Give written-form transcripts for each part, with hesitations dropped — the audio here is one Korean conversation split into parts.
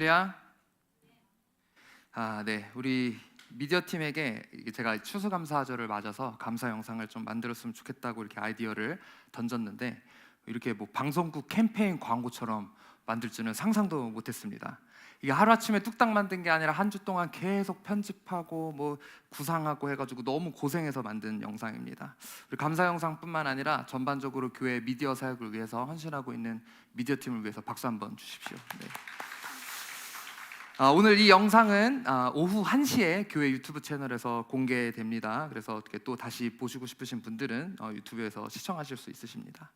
할렐루야. 네. 우리 미디어 팀에게 제가 추수감사절을 맞아서 감사 영상을 좀 만들었으면 좋겠다고 이렇게 아이디어를 던졌는데 이렇게 뭐 방송국 캠페인 광고처럼 만들 줄은 상상도 못했습니다. 이게 하루아침에 뚝딱 만든 게 아니라 한 주 동안 계속 편집하고 뭐 구상하고 해가지고 너무 고생해서 만든 영상입니다. 우리 감사 영상뿐만 아니라 전반적으로 교회 미디어 사역을 위해서 헌신하고 있는 미디어 팀을 위해서 박수 한번 주십시오. 네. 오늘 이 영상은 오후 1시에 교회 유튜브 채널에서 공개됩니다. 그래서 어떻게 또 다시 보시고 싶으신 분들은 유튜브에서 시청하실 수 있으십니다.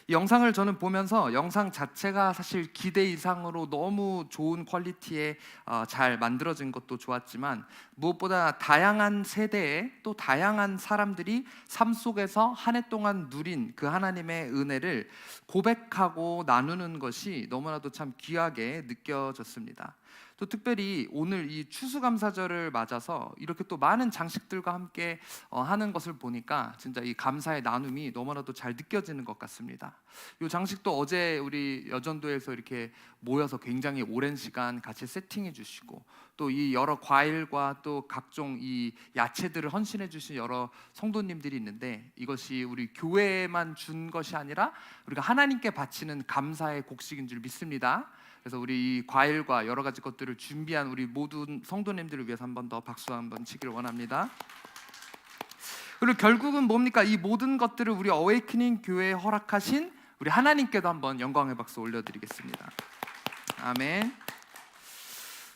이 영상을 저는 보면서 영상 자체가 사실 기대 이상으로 너무 좋은 퀄리티에 잘 만들어진 것도 좋았지만 무엇보다 다양한 세대에 또 다양한 사람들이 삶 속에서 한 해 동안 누린 그 하나님의 은혜를 고백하고 나누는 것이 너무나도 참 귀하게 느껴졌습니다. 또 특별히 오늘 이 추수감사절을 맞아서 이렇게 또 많은 장식들과 함께 하는 것을 보니까 진짜 이 감사의 나눔이 너무나도 잘 느껴지는 것 같습니다. 이 장식도 어제 우리 여전도에서 이렇게 모여서 굉장히 오랜 시간 같이 세팅해 주시고 또 이 여러 과일과 또 각종 이 야채들을 헌신해 주신 여러 성도님들이 있는데 이것이 우리 교회에만 준 것이 아니라 우리가 하나님께 바치는 감사의 곡식인 줄 믿습니다. 그래서 우리 이 과일과 여러 가지 것들을 준비한 우리 모든 성도님들을 위해서 한 번 더 박수 한번 치기를 원합니다. 그리고 결국은 뭡니까? 이 모든 것들을 우리 어웨이크닝 교회에 허락하신 우리 하나님께도 한번 영광의 박수 올려드리겠습니다. 아멘.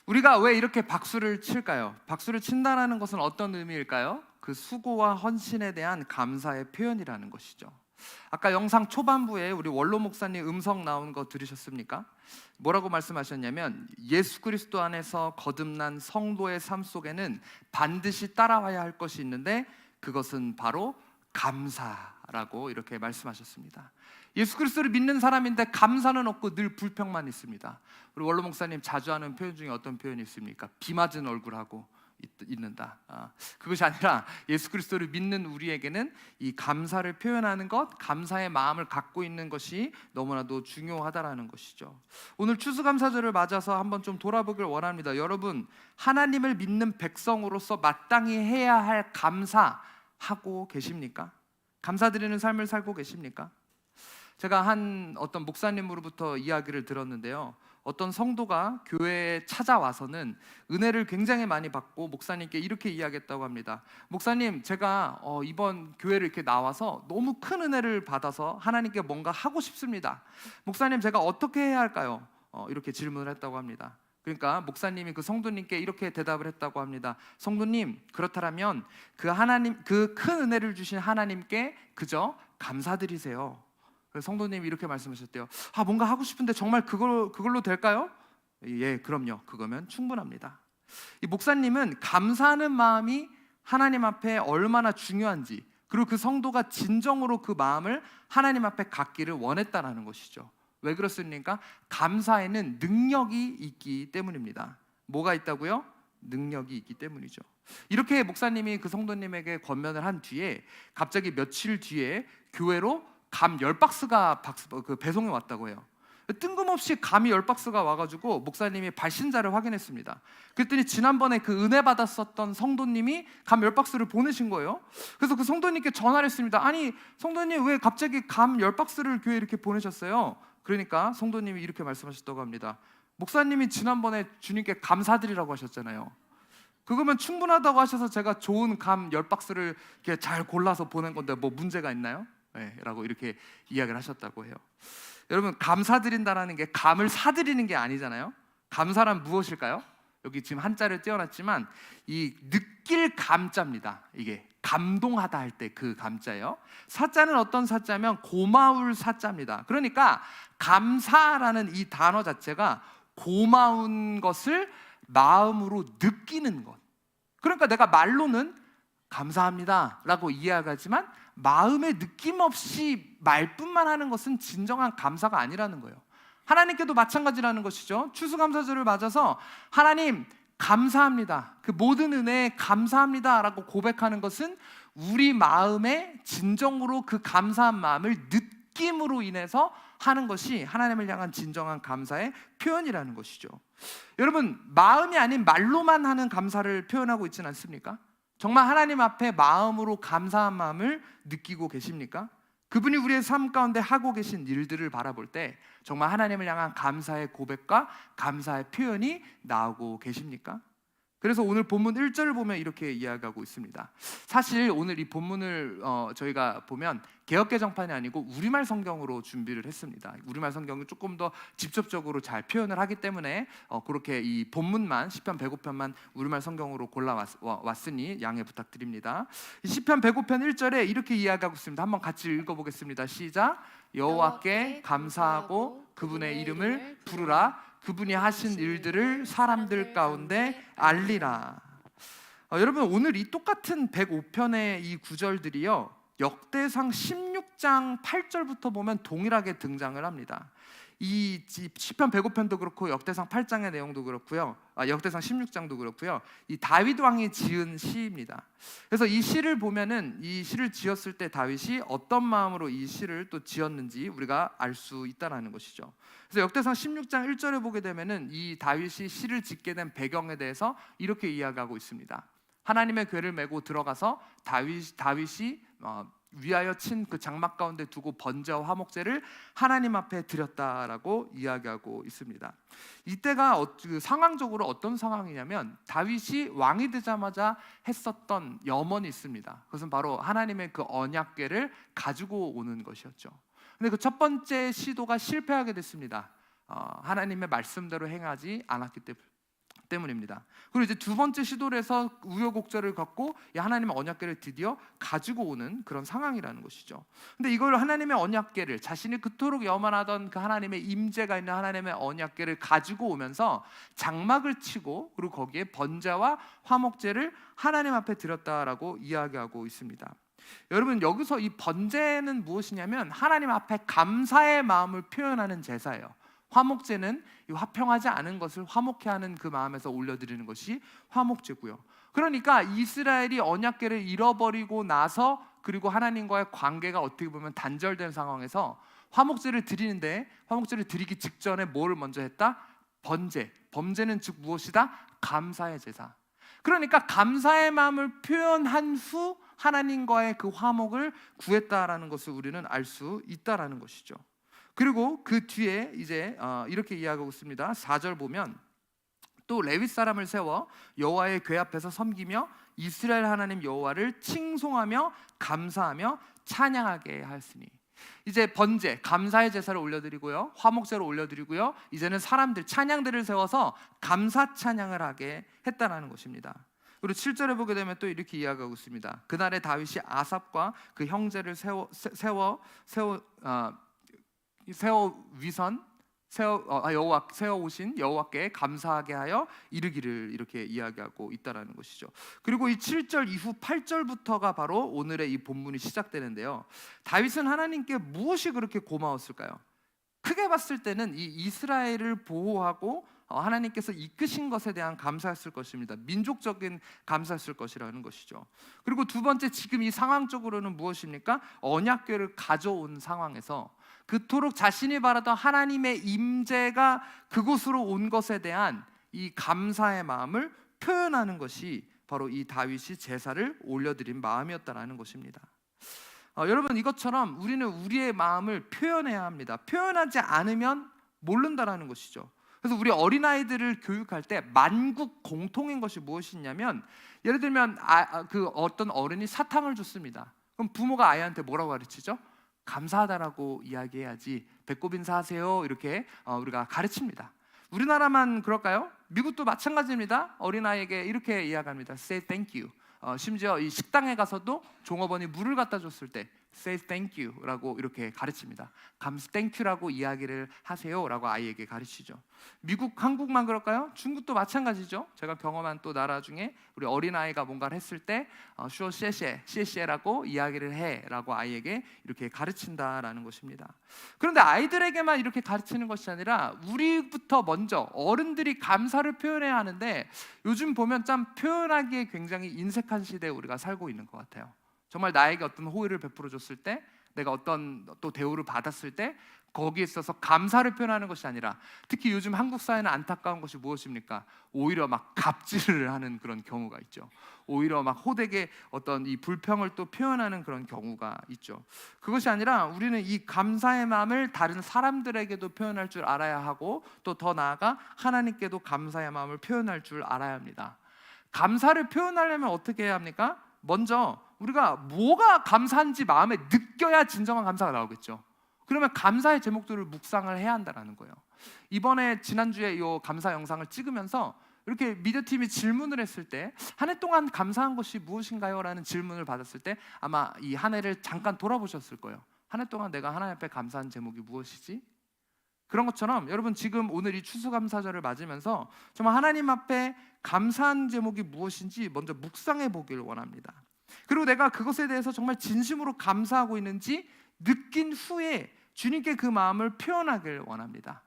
우리가 왜 이렇게 박수를 칠까요? 박수를 친다는 것은 어떤 의미일까요? 그 수고와 헌신에 대한 감사의 표현이라는 것이죠. 아까 영상 초반부에 우리 원로 목사님 음성 나온 거 들으셨습니까? 뭐라고 말씀하셨냐면 예수 그리스도 안에서 거듭난 성도의 삶 속에는 반드시 따라와야 할 것이 있는데 그것은 바로 감사라고 이렇게 말씀하셨습니다. 예수 그리스도를 믿는 사람인데 감사는 없고 늘 불평만 있습니다. 우리 원로 목사님 자주 하는 표현 중에 어떤 표현이 있습니까? 비 맞은 얼굴하고 있는다. 그것이 아니라 예수 그리스도를 믿는 우리에게는 이 감사를 표현하는 것, 감사의 마음을 갖고 있는 것이 너무나도 중요하다라는 것이죠. 오늘 추수감사절을 맞아서 한번 좀 돌아보길 원합니다. 여러분, 하나님을 믿는 백성으로서 마땅히 해야 할 감사하고 계십니까? 감사드리는 삶을 살고 계십니까? 제가 한 어떤 목사님으로부터 이야기를 들었는데요. 어떤 성도가 교회에 찾아와서는 은혜를 굉장히 많이 받고 목사님께 이렇게 이야기했다고 합니다. 목사님, 제가 이번 교회를 이렇게 나와서 너무 큰 은혜를 받아서 하나님께 뭔가 하고 싶습니다. 목사님, 제가 어떻게 해야 할까요? 이렇게 질문을 했다고 합니다. 그러니까 목사님이 그 성도님께 이렇게 대답을 했다고 합니다. 성도님, 그렇다면 그 큰 은혜를 주신 하나님께 그저 감사드리세요. 성도님이 이렇게 말씀하셨대요. 뭔가 하고 싶은데 정말 그걸로 될까요? 예, 그럼요. 그거면 충분합니다. 이 목사님은 감사하는 마음이 하나님 앞에 얼마나 중요한지, 그리고 그 성도가 진정으로 그 마음을 하나님 앞에 갖기를 원했다라는 것이죠. 왜 그렇습니까? 감사에는 능력이 있기 때문입니다. 뭐가 있다고요? 능력이 있기 때문이죠. 이렇게 목사님이 그 성도님에게 권면을 한 뒤에 갑자기 며칠 뒤에 교회로 감 10박스가 배송이 왔다고 해요. 뜬금없이 감이 10박스가 와가지고 목사님이 발신자를 확인했습니다. 그랬더니 지난번에 그 은혜 받았었던 성도님이 감 10박스를 보내신 거예요. 그래서 그 성도님께 전화를 했습니다. 아니, 성도님 왜 갑자기 감 10박스를 교회에 이렇게 보내셨어요? 그러니까 성도님이 이렇게 말씀하셨다고 합니다. 목사님이 지난번에 주님께 감사드리라고 하셨잖아요. 그거면 충분하다고 하셔서 제가 좋은 감 10박스를 이렇게 잘 골라서 보낸 건데 뭐 문제가 있나요? 네, 라고 이렇게 이야기를 하셨다고 해요. 여러분, 감사드린다라는 게 감을 사드리는 게 아니잖아요. 감사란 무엇일까요? 여기 지금 한자를 띄워놨지만 이 느낄 감자입니다. 이게 감동하다 할 때 그 감자예요. 사자는 어떤 사자면 고마울 사자입니다. 그러니까 감사라는 이 단어 자체가 고마운 것을 마음으로 느끼는 것. 그러니까 내가 말로는 감사합니다 라고 이야기하지만 마음의 느낌 없이 말뿐만 하는 것은 진정한 감사가 아니라는 거예요. 하나님께도 마찬가지라는 것이죠. 추수감사절을 맞아서 하나님 감사합니다, 그 모든 은혜에 감사합니다 라고 고백하는 것은 우리 마음에 진정으로 그 감사한 마음을 느낌으로 인해서 하는 것이 하나님을 향한 진정한 감사의 표현이라는 것이죠. 여러분, 마음이 아닌 말로만 하는 감사를 표현하고 있지는 않습니까? 정말 하나님 앞에 마음으로 감사한 마음을 느끼고 계십니까? 그분이 우리의 삶 가운데 하고 계신 일들을 바라볼 때 정말 하나님을 향한 감사의 고백과 감사의 표현이 나오고 계십니까? 그래서 오늘 본문 1절을 보면 이렇게 이야기하고 있습니다. 사실 오늘 이 본문을 저희가 보면 개역개정판이 아니고 우리말 성경으로 준비를 했습니다. 우리말 성경은 조금 더 직접적으로 잘 표현을 하기 때문에 그렇게 이 본문만 시편 105편만 우리말 성경으로 골라왔으니 양해 부탁드립니다. 시편 105편 1절에 이렇게 이야기하고 있습니다. 한번 같이 읽어보겠습니다. 시작. 여호와께 감사하고 그분의 이름을 부르라. 그분이 하신 일들을 사람들 가운데 알리라. 여러분, 오늘 이 똑같은 105편의 이 구절들이요, 역대상 16장 8절부터 보면 동일하게 등장을 합니다. 이 시편 105편도 그렇고 역대상 8장의 내용도 그렇고요, 역대상 16장도 그렇고요, 이 다윗 왕이 지은 시입니다. 그래서 이 시를 보면은 이 시를 지었을 때 다윗이 어떤 마음으로 이 시를 또 지었는지 우리가 알 수 있다라는 것이죠. 그래서 역대상 16장 1절에 보게 되면은 이 다윗이 시를 짓게 된 배경에 대해서 이렇게 이야기하고 있습니다. 하나님의 궤를 메고 들어가서 다윗이 위하여 친 그 장막 가운데 두고 번제와 화목제를 하나님 앞에 드렸다라고 이야기하고 있습니다. 이때가 상황적으로 어떤 상황이냐면 다윗이 왕이 되자마자 했었던 염원이 있습니다. 그것은 바로 하나님의 그 언약궤를 가지고 오는 것이었죠. 근데 그 첫 번째 시도가 실패하게 됐습니다. 하나님의 말씀대로 행하지 않았기 때문입니다. 그리고 이제 두 번째 시도를 해서 우여곡절을 겪고 하나님의 언약궤를 드디어 가지고 오는 그런 상황이라는 것이죠. 근데 이걸 하나님의 언약궤를, 자신이 그토록 염원하던 그 하나님의 임재가 있는 하나님의 언약궤를 가지고 오면서 장막을 치고 그리고 거기에 번제와 화목제를 하나님 앞에 드렸다라고 이야기하고 있습니다. 여러분, 여기서 이 번제는 무엇이냐면 하나님 앞에 감사의 마음을 표현하는 제사예요. 화목제는 화평하지 않은 것을 화목케 하는 그 마음에서 올려드리는 것이 화목제고요. 그러니까 이스라엘이 언약궤를 잃어버리고 나서 그리고 하나님과의 관계가 어떻게 보면 단절된 상황에서 화목제를 드리는데, 화목제를 드리기 직전에 뭐를 먼저 했다? 번제. 번제는 즉 무엇이다? 감사의 제사. 그러니까 감사의 마음을 표현한 후 하나님과의 그 화목을 구했다라는 것을 우리는 알 수 있다라는 것이죠. 그리고 그 뒤에 이제 이렇게 이야기하고 있습니다. 4절 보면 또 레위 사람을 세워 여호와의 궤 앞에서 섬기며 이스라엘 하나님 여호와를 칭송하며 감사하며 찬양하게 하였으니, 이제 번제, 감사의 제사를 올려드리고요, 화목제를 올려드리고요, 이제는 사람들, 찬양들을 세워서 감사 찬양을 하게 했다라는 것입니다. 그리고 7절에 보게 되면 또 이렇게 이야기하고 있습니다. 그날에 다윗이 아삽과 그 형제를 세워 오신 여호와께 감사하게 하여 이르기를, 이렇게 이야기하고 있다라는 것이죠. 그리고 이 7절 이후 8절부터가 바로 오늘의 이 본문이 시작되는데요. 다윗은 하나님께 무엇이 그렇게 고마웠을까요? 크게 봤을 때는 이 이스라엘을 보호하고 하나님께서 이끄신 것에 대한 감사였을 것입니다. 민족적인 감사였을 것이라는 것이죠. 그리고 두 번째, 지금 이 상황적으로는 무엇입니까? 언약궤를 가져온 상황에서 그토록 자신이 바라던 하나님의 임재가 그곳으로 온 것에 대한 이 감사의 마음을 표현하는 것이 바로 이 다윗이 제사를 올려드린 마음이었다라는 것입니다. 여러분, 이것처럼 우리는 우리의 마음을 표현해야 합니다. 표현하지 않으면 모른다라는 것이죠. 그래서 우리 어린아이들을 교육할 때 만국 공통인 것이 무엇이냐면, 예를 들면 그 어떤 어른이 사탕을 줬습니다. 그럼 부모가 아이한테 뭐라고 가르치죠? 감사하다라고 이야기해야지. 배꼽 인사하세요, 이렇게 우리가 가르칩니다. 우리나라만 그럴까요? 미국도 마찬가지입니다. 어린아이에게 이렇게 이야기합니다. Say thank you. 심지어 이 식당에 가서도 종업원이 물을 갖다 줬을 때 Say thank you라고 이렇게 가르칩니다. thank you라고 이야기를 하세요라고 아이에게 가르치죠. 한국만 그럴까요? 중국도 마찬가지죠. 제가 경험한 또 나라 중에 우리 어린아이가 뭔가를 했을 때 쉬어谢谢라고 이야기를 해라고 아이에게 이렇게 가르친다라는 것입니다. 그런데 아이들에게만 이렇게 가르치는 것이 아니라 우리부터 먼저 어른들이 감사를 표현해야 하는데, 요즘 보면 참 표현하기에 굉장히 인색한 시대에 우리가 살고 있는 것 같아요. 정말 나에게 어떤 호의를 베풀어 줬을 때, 내가 어떤 또 대우를 받았을 때 거기에 있어서 감사를 표현하는 것이 아니라, 특히 요즘 한국 사회는 안타까운 것이 무엇입니까? 오히려 막 갑질을 하는 그런 경우가 있죠. 오히려 막 호되게 어떤 이 불평을 또 표현하는 그런 경우가 있죠. 그것이 아니라 우리는 이 감사의 마음을 다른 사람들에게도 표현할 줄 알아야 하고, 또 더 나아가 하나님께도 감사의 마음을 표현할 줄 알아야 합니다. 감사를 표현하려면 어떻게 해야 합니까? 먼저 우리가 뭐가 감사한지 마음에 느껴야 진정한 감사가 나오겠죠. 그러면 감사의 제목들을 묵상을 해야 한다는 거예요. 이번에 지난주에 이 감사 영상을 찍으면서 이렇게 미디어팀이 질문을 했을 때, 한 해 동안 감사한 것이 무엇인가요? 라는 질문을 받았을 때 아마 이 한 해를 잠깐 돌아보셨을 거예요. 한 해 동안 내가 하나님 앞에 감사한 제목이 무엇이지? 그런 것처럼 여러분, 지금 오늘 이 추수감사절을 맞으면서 정말 하나님 앞에 감사한 제목이 무엇인지 먼저 묵상해 보길 원합니다. 그리고 내가 그것에 대해서 정말 진심으로 감사하고 있는지 느낀 후에 주님께 그 마음을 표현하길 원합니다.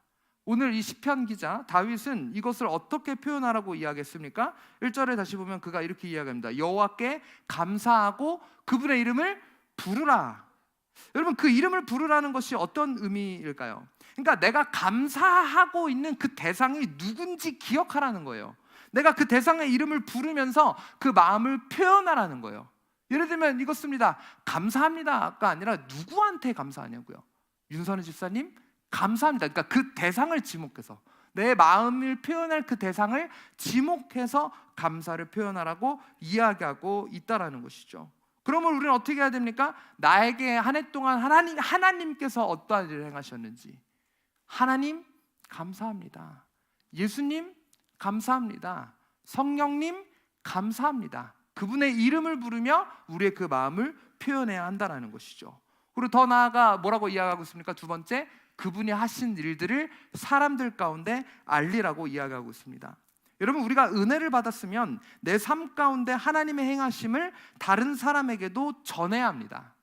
오늘 이 시편 기자 다윗은 이것을 어떻게 표현하라고 이야기했습니까? 1절에 다시 보면 그가 이렇게 이야기합니다. 여호와께 감사하고 그분의 이름을 부르라. 여러분, 그 이름을 부르라는 것이 어떤 의미일까요? 그러니까 내가 감사하고 있는 그 대상이 누군지 기억하라는 거예요. 내가 그 대상의 이름을 부르면서 그 마음을 표현하라는 거예요. 예를 들면 이것입니다. 감사합니다가 아니라 누구한테 감사하냐고요. 윤선희 집사님 감사합니다. 그러니까 그 대상을 지목해서, 내 마음을 표현할 그 대상을 지목해서 감사를 표현하라고 이야기하고 있다라는 것이죠. 그러면 우리는 어떻게 해야 됩니까? 나에게 한 해 동안 하나님께서 어떠한 일을 행하셨는지, 하나님 감사합니다. 예수님 감사합니다. 성령님 감사합니다. 그분의 이름을 부르며 우리의 그 마음을 표현해야 한다는 것이죠. 그리고 더 나아가 뭐라고 이야기하고 있습니까? 두 번째, 그분이 하신 일들을 사람들 가운데 알리라고 이야기하고 있습니다. 여러분, 우리가 은혜를 받았으면 내 삶 가운데 하나님의 행하심을 다른 사람에게도 전해야 합니다.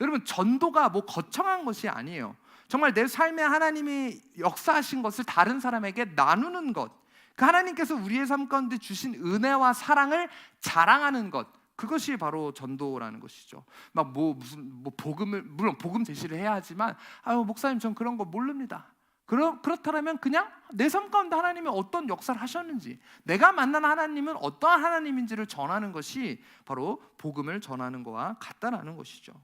여러분, 전도가 뭐 거창한 것이 아니에요. 정말 내 삶에 하나님이 역사하신 것을 다른 사람에게 나누는 것, 그 하나님께서 우리의 삶 가운데 주신 은혜와 사랑을 자랑하는 것, 그것이 바로 전도라는 것이죠. 막 무슨 복음을, 물론 복음 제시를 해야 하지만, 목사님 전 그런 거 모릅니다. 그렇다면 그냥 내 삶 가운데 하나님이 어떤 역사를 하셨는지, 내가 만난 하나님은 어떠한 하나님인지를 전하는 것이 바로 복음을 전하는 것과 같다라는 것이죠.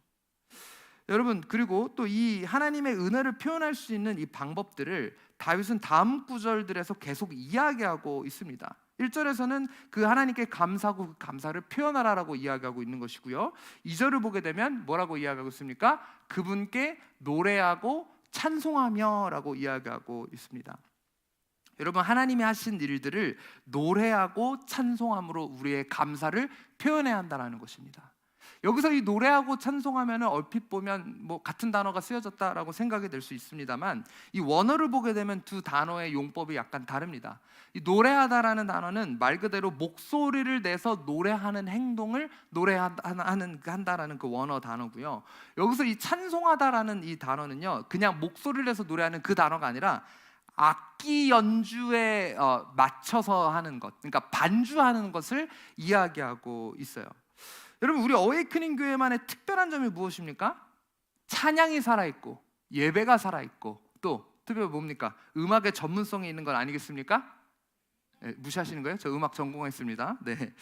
여러분, 그리고 또 이 하나님의 은혜를 표현할 수 있는 이 방법들을 다윗은 다음 구절들에서 계속 이야기하고 있습니다. 1절에서는 그 하나님께 감사하고 그 감사를 표현하라라고 이야기하고 있는 것이고요. 2절을 보게 되면 뭐라고 이야기하고 있습니까? 그분께 노래하고 찬송하며 라고 이야기하고 있습니다. 여러분, 하나님이 하신 일들을 노래하고 찬송함으로 우리의 감사를 표현해야 한다는 것입니다. 여기서 이 노래하고 찬송하면 얼핏 보면 뭐 같은 단어가 쓰여졌다라고 생각이 될 수 있습니다만, 이 원어를 보게 되면 두 단어의 용법이 약간 다릅니다. 이 노래하다라는 단어는 말 그대로 목소리를 내서 노래하는 행동을 한다라는 그 원어 단어고요. 여기서 이 찬송하다라는 이 단어는요, 그냥 목소리를 내서 노래하는 그 단어가 아니라 악기 연주에 맞춰서 하는 것, 그러니까 반주하는 것을 이야기하고 있어요. 여러분, 우리 어웨이크닝 교회만의 특별한 점이 무엇입니까? 찬양이 살아있고 예배가 살아있고, 또 특별히 뭡니까? 음악의 전문성이 있는 건 아니겠습니까? 네, 무시하시는 거예요? 저 음악 전공했습니다. 네.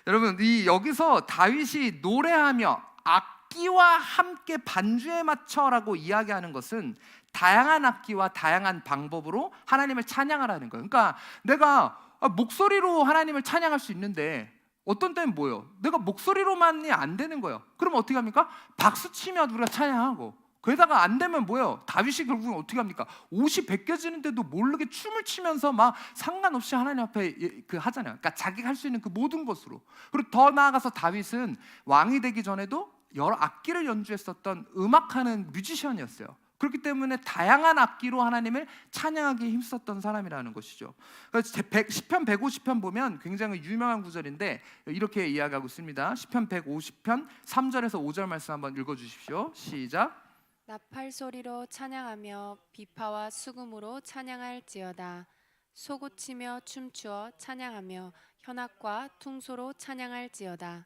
여러분, 여기서 다윗이 노래하며 악기와 함께 반주에 맞춰라고 이야기하는 것은 다양한 악기와 다양한 방법으로 하나님을 찬양하라는 거예요. 그러니까 내가 목소리로 하나님을 찬양할 수 있는데, 어떤 때는 뭐예요? 내가 목소리로만이 안 되는 거예요. 그럼 어떻게 합니까? 박수 치며 우리가 찬양하고, 거기다가 안 되면 뭐예요? 다윗이 결국은 어떻게 합니까? 옷이 벗겨지는데도 모르게 춤을 치면서 막 상관없이 하나님 앞에 하잖아요. 그러니까 자기가 할 수 있는 그 모든 것으로. 그리고 더 나아가서 다윗은 왕이 되기 전에도 여러 악기를 연주했었던 음악하는 뮤지션이었어요. 그렇기 때문에 다양한 악기로 하나님을 찬양하기에 힘썼던 사람이라는 것이죠. 시편 150편 보면 굉장히 유명한 구절인데 이렇게 이야기하고 있습니다. 시편 150편 3절에서 5절 말씀 한번 읽어주십시오. 시작. 나팔 소리로 찬양하며 비파와 수금으로 찬양할지어다. 소고치며 춤추어 찬양하며 현악과 퉁소로 찬양할지어다.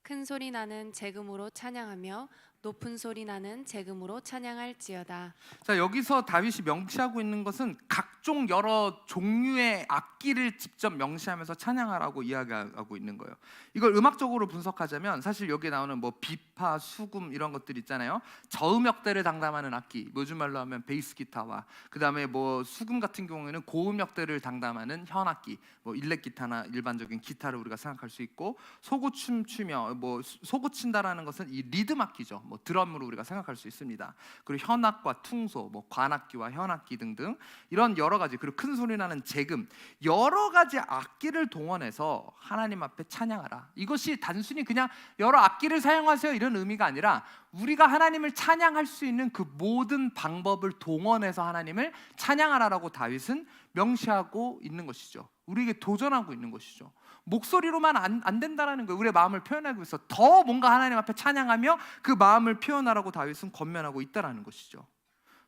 큰 소리 나는 재금으로 찬양하며 높은 소리 나는 재금으로 찬양할지어다. 자, 여기서 다윗이 명시하고 있는 것은 각종 여러 종류의 악기를 직접 명시하면서 찬양하라고 이야기하고 있는 거예요. 이걸 음악적으로 분석하자면 사실 여기에 나오는 뭐 비파, 수금 이런 것들 있잖아요. 저음역대를 담당하는 악기, 요즘 말로 하면 베이스 기타와 그다음에 뭐 수금 같은 경우에는 고음역대를 담당하는 현악기, 뭐 일렉 기타나 일반적인 기타를 우리가 생각할 수 있고, 소고춤 추며 뭐 소고 친다라는 것은 이 리듬 악기죠. 뭐 드럼으로 우리가 생각할 수 있습니다. 그리고 현악과 퉁소, 뭐 관악기와 현악기 등등 이런 여러 가지, 그리고 큰 소리 나는 재금, 여러 가지 악기를 동원해서 하나님 앞에 찬양하라. 이것이 단순히 그냥 여러 악기를 사용하세요 이런 의미가 아니라 우리가 하나님을 찬양할 수 있는 그 모든 방법을 동원해서 하나님을 찬양하라라고 다윗은 명시하고 있는 것이죠. 우리에게 도전하고 있는 것이죠. 목소리로만 안 된다라는 거예요. 우리의 마음을 표현하고 있어. 더 뭔가 하나님 앞에 찬양하며 그 마음을 표현하라고 다윗은 권면하고 있다라는 것이죠.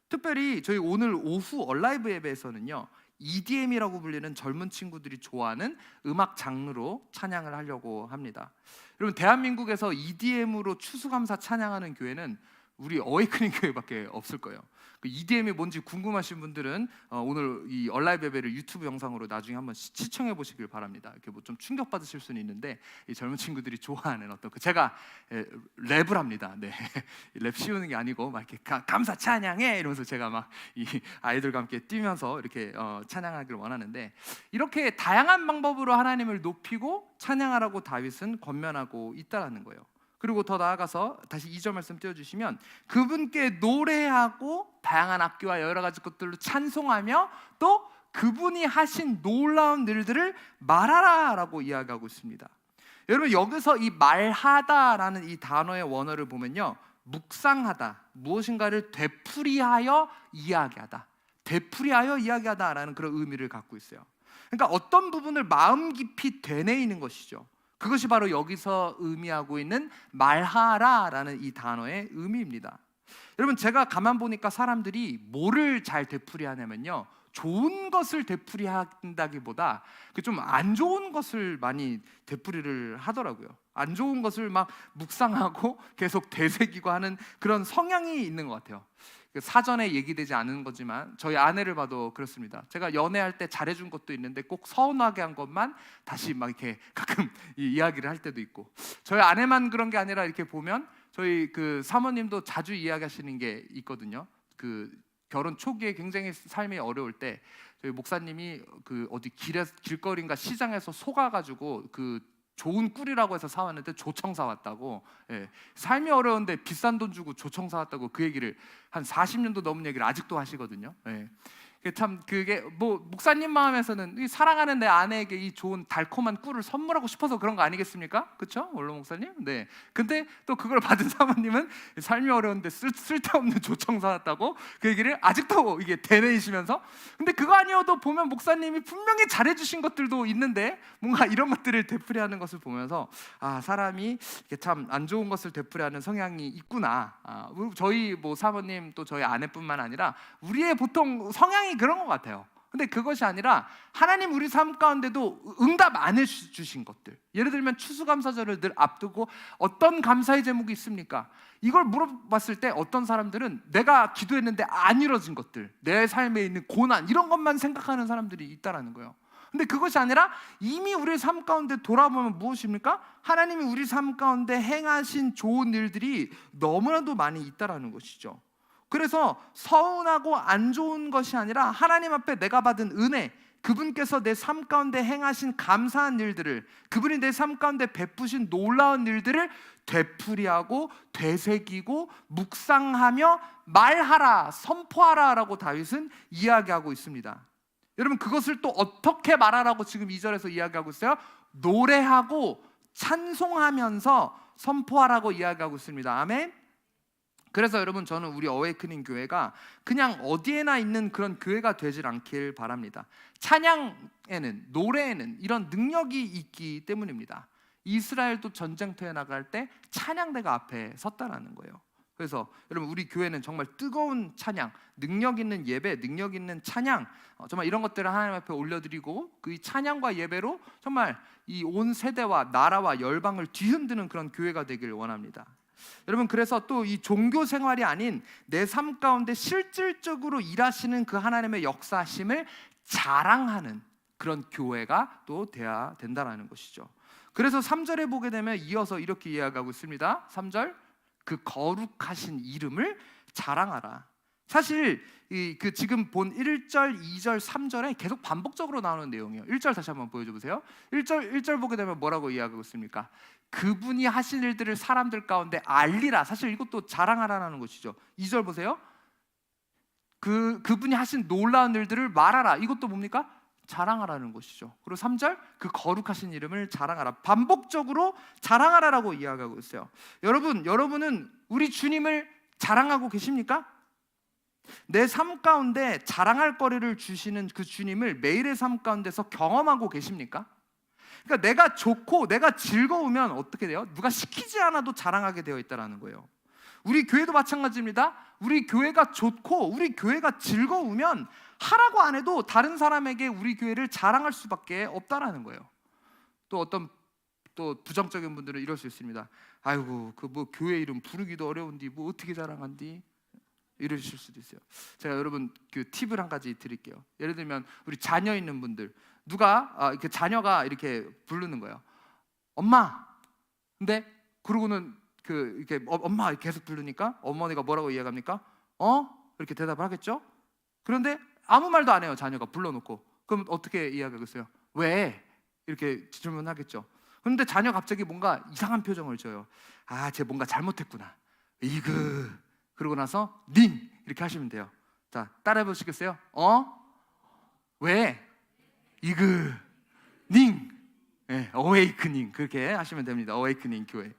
특별히 저희 오늘 오후 얼라이브 예배에서는요, EDM이라고 불리는 젊은 친구들이 좋아하는 음악 장르로 찬양을 하려고 합니다. 여러분, 대한민국에서 EDM으로 추수감사 찬양하는 교회는 우리 어웨이크닝 교회밖에 없을 거예요. 그 EDM이 뭔지 궁금하신 분들은 오늘 이 얼라이브 예배를 유튜브 영상으로 나중에 한번 시청해 보시길 바랍니다. 이렇게 뭐 좀 충격 받으실 수는 있는데 이 젊은 친구들이 좋아하는 어떤 제가 랩을 합니다. 네, 랩 씌우는 게 아니고 막 이렇게 감사 찬양해 이러면서 제가 막 이 아이들과 함께 뛰면서 이렇게 찬양하기를 원하는데, 이렇게 다양한 방법으로 하나님을 높이고 찬양하라고 다윗은 권면하고 있다라는 거예요. 그리고 더 나아가서 다시 2절 말씀 띄워주시면, 그분께 노래하고 다양한 악기와 여러 가지 것들로 찬송하며 또 그분이 하신 놀라운 일들을 말하라라고 이야기하고 있습니다. 여러분, 여기서 이 말하다라는 이 단어의 원어를 보면요, 묵상하다, 무엇인가를 되풀이하여 이야기하다, 되풀이하여 이야기하다라는 그런 의미를 갖고 있어요. 그러니까 어떤 부분을 마음 깊이 되뇌이는 것이죠. 그것이 바로 여기서 의미하고 있는 말하라라는 이 단어의 의미입니다. 여러분, 제가 가만 보니까 사람들이 뭐를 잘 되풀이하냐면요, 좋은 것을 되풀이한다기보다 좀 안 좋은 것을 많이 되풀이를 하더라고요. 안 좋은 것을 막 묵상하고 계속 되새기고 하는 그런 성향이 있는 것 같아요. 사전에 얘기되지 않은 거지만 저희 아내를 봐도 그렇습니다. 제가 연애할 때 잘해준 것도 있는데 꼭 서운하게 한 것만 다시 막 이렇게 가끔 이야기를 할 때도 있고, 저희 아내만 그런 게 아니라 이렇게 보면 저희 그 사모님도 자주 이야기하시는 게 있거든요. 그 결혼 초기에 굉장히 삶이 어려울 때 저희 목사님이 그 어디 길거리인가 시장에서 속아가지고 그 좋은 꿀이라고 해서 사왔는데 조청 사왔다고, 삶이 어려운데 비싼 돈 주고 조청 사왔다고 그 얘기를 한 40년도 넘은 얘기를 아직도 하시거든요. 참 그게 뭐 목사님 마음에서는 이 사랑하는 내 아내에게 이 좋은 달콤한 꿀을 선물하고 싶어서 그런 거 아니겠습니까? 그렇죠? 원로 목사님? 네. 근데 또 그걸 받은 사모님은 삶이 어려운데 쓸데없는 조청 사왔다고 그 얘기를 아직도 이게 되뇌이시면서, 근데 그거 아니어도 보면 목사님이 분명히 잘해주신 것들도 있는데 뭔가 이런 것들을 되풀이하는 것을 보면서 사람이 이게 참 안 좋은 것을 되풀이하는 성향이 있구나. 저희 뭐 사모님 또 저희 아내뿐만 아니라 우리의 보통 성향이 그런 것 같아요. 근데 그것이 아니라 하나님 우리 삶 가운데도 응답 안 해주신 것들, 예를 들면 추수감사절을 늘 앞두고 어떤 감사의 제목이 있습니까? 이걸 물어봤을 때 어떤 사람들은 내가 기도했는데 안 이루어진 것들, 내 삶에 있는 고난, 이런 것만 생각하는 사람들이 있다라는 거예요. 근데 그것이 아니라 이미 우리 삶 가운데 돌아보면 무엇입니까? 하나님이 우리 삶 가운데 행하신 좋은 일들이 너무나도 많이 있다라는 것이죠. 그래서 서운하고 안 좋은 것이 아니라 하나님 앞에 내가 받은 은혜, 그분께서 내 삶 가운데 행하신 감사한 일들을, 그분이 내 삶 가운데 베푸신 놀라운 일들을 되풀이하고 되새기고 묵상하며 말하라, 선포하라라고 다윗은 이야기하고 있습니다. 여러분, 그것을 또 어떻게 말하라고 지금 2절에서 이야기하고 있어요? 노래하고 찬송하면서 선포하라고 이야기하고 있습니다. 아멘. 그래서 여러분, 저는 우리 어웨이크닝 교회가 그냥 어디에나 있는 그런 교회가 되질 않길 바랍니다. 찬양에는, 노래에는 이런 능력이 있기 때문입니다. 이스라엘도 전쟁터에 나갈 때 찬양대가 앞에 섰다라는 거예요. 그래서 여러분, 우리 교회는 정말 뜨거운 찬양, 능력 있는 예배, 능력 있는 찬양, 정말 이런 것들을 하나님 앞에 올려드리고 그 찬양과 예배로 정말 이 온 세대와 나라와 열방을 뒤흔드는 그런 교회가 되길 원합니다. 여러분, 그래서 또 이 종교 생활이 아닌 내 삶 가운데 실질적으로 일하시는 그 하나님의 역사심을 자랑하는 그런 교회가 또 돼야 된다는 것이죠. 그래서 3절에 보게 되면 이어서 이렇게 이야기하고 있습니다. 3절, 그 거룩하신 이름을 자랑하라. 사실 그 지금 본 1절, 2절, 3절에 계속 반복적으로 나오는 내용이에요. 1절 다시 한번 보여줘 보세요. 1절 보게 되면 뭐라고 이야기하고 있습니까? 그분이 하신 일들을 사람들 가운데 알리라. 사실 이것도 자랑하라는 것이죠. 2절 보세요. 그분이 하신 놀라운 일들을 말하라. 이것도 뭡니까? 자랑하라는 것이죠. 그리고 3절, 그 거룩하신 이름을 자랑하라. 반복적으로 자랑하라라고 이야기하고 있어요. 여러분은 우리 주님을 자랑하고 계십니까? 내 삶 가운데 자랑할 거리를 주시는 그 주님을 매일의 삶 가운데서 경험하고 계십니까? 그러니까 내가 좋고 내가 즐거우면 어떻게 돼요? 누가 시키지 않아도 자랑하게 되어 있다는 거예요. 우리 교회도 마찬가지입니다. 우리 교회가 좋고 우리 교회가 즐거우면 하라고 안 해도 다른 사람에게 우리 교회를 자랑할 수밖에 없다라는 거예요. 또 어떤 또 부정적인 분들은 이럴 수 있습니다. 아이고, 그 뭐 교회 이름 부르기도 어려운디 뭐 어떻게 자랑한디? 이러실 수도 있어요. 제가 여러분 그 팁을 한 가지 드릴게요. 예를 들면 우리 자녀 있는 분들, 누가 이렇게 자녀가 이렇게 부르는 거예요. 엄마. 근데 그러고는 이렇게 엄마 계속 부르니까 어머니가 뭐라고 이야기합니까? 이렇게 대답을 하겠죠. 그런데 아무 말도 안 해요. 자녀가 불러놓고. 그럼 어떻게 이야기하겠어요? 왜? 이렇게 질문하겠죠. 그런데 자녀 갑자기 뭔가 이상한 표정을 줘요. 아, 쟤 뭔가 잘못했구나. 이그. 그러고 나서 닝 이렇게 하시면 돼요. 자, 따라해 보시겠어요? 왜? 이그 닝. 네, 어웨이크닝 그렇게 하시면 됩니다. 어웨이크닝 교회.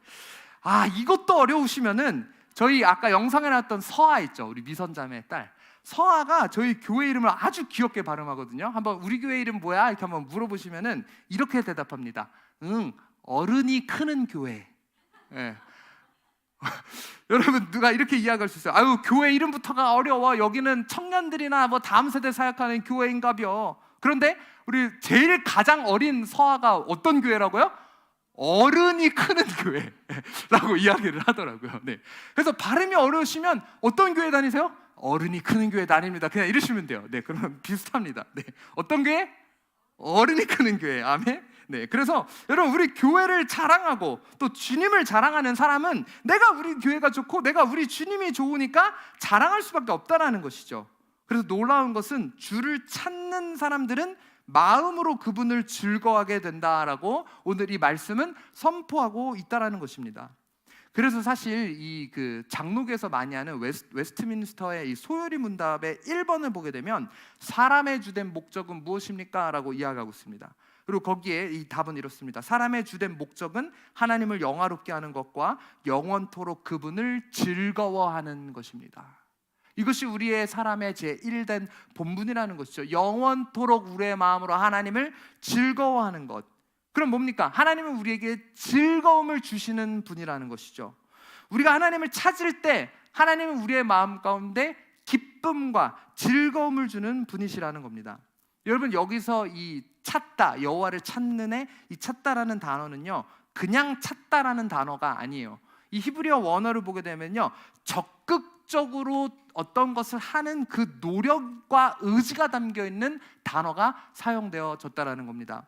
아, 이것도 어려우시면은 저희 아까 영상에 나왔던 서아 있죠. 우리 미선자매 딸 서아가 저희 교회 이름을 아주 귀엽게 발음하거든요. 한번 우리 교회 이름 뭐야? 이렇게 한번 물어보시면은 이렇게 대답합니다. 어른이 크는 교회. 네. 여러분, 누가 이렇게 이야기할 수 있어요. 아유, 교회 이름부터가 어려워. 여기는 청년들이나 뭐 다음 세대 사역하는 교회인가벼. 그런데 우리 제일 가장 어린 서아가 어떤 교회라고요? 어른이 크는 교회라고 이야기를 하더라고요. 네. 그래서 발음이 어려우시면 어떤 교회 다니세요? 어른이 크는 교회 다닙니다. 그냥 이러시면 돼요. 네, 그러면 비슷합니다. 네, 어떤 교회? 어른이 크는 교회. 아멘. 네, 그래서 여러분, 우리 교회를 자랑하고 또 주님을 자랑하는 사람은 내가 우리 교회가 좋고 내가 우리 주님이 좋으니까 자랑할 수밖에 없다라는 것이죠. 그래서 놀라운 것은 주를 찾는 사람들은 마음으로 그분을 즐거워하게 된다라고 오늘 이 말씀은 선포하고 있다라는 것입니다. 그래서 사실 이 장로교에서 많이 하는 웨스트민스터의 이 소요리 문답의 1번을 보게 되면 사람의 주된 목적은 무엇입니까? 라고 이야기하고 있습니다. 그리고 거기에 이 답은 이렇습니다. 사람의 주된 목적은 하나님을 영화롭게 하는 것과 영원토록 그분을 즐거워하는 것입니다. 이것이 우리의 사람의 제1된 본분이라는 것이죠. 영원토록 우리의 마음으로 하나님을 즐거워하는 것. 그럼 뭡니까? 하나님은 우리에게 즐거움을 주시는 분이라는 것이죠. 우리가 하나님을 찾을 때 하나님은 우리의 마음 가운데 기쁨과 즐거움을 주는 분이시라는 겁니다. 여러분, 여기서 이 찾다, 여호와를 찾는 이 찾다라는 단어는요, 그냥 찾다라는 단어가 아니에요. 이 히브리어 원어를 보게 되면요, 적극적으로 어떤 것을 하는 그 노력과 의지가 담겨 있는 단어가 사용되어졌다라는 겁니다.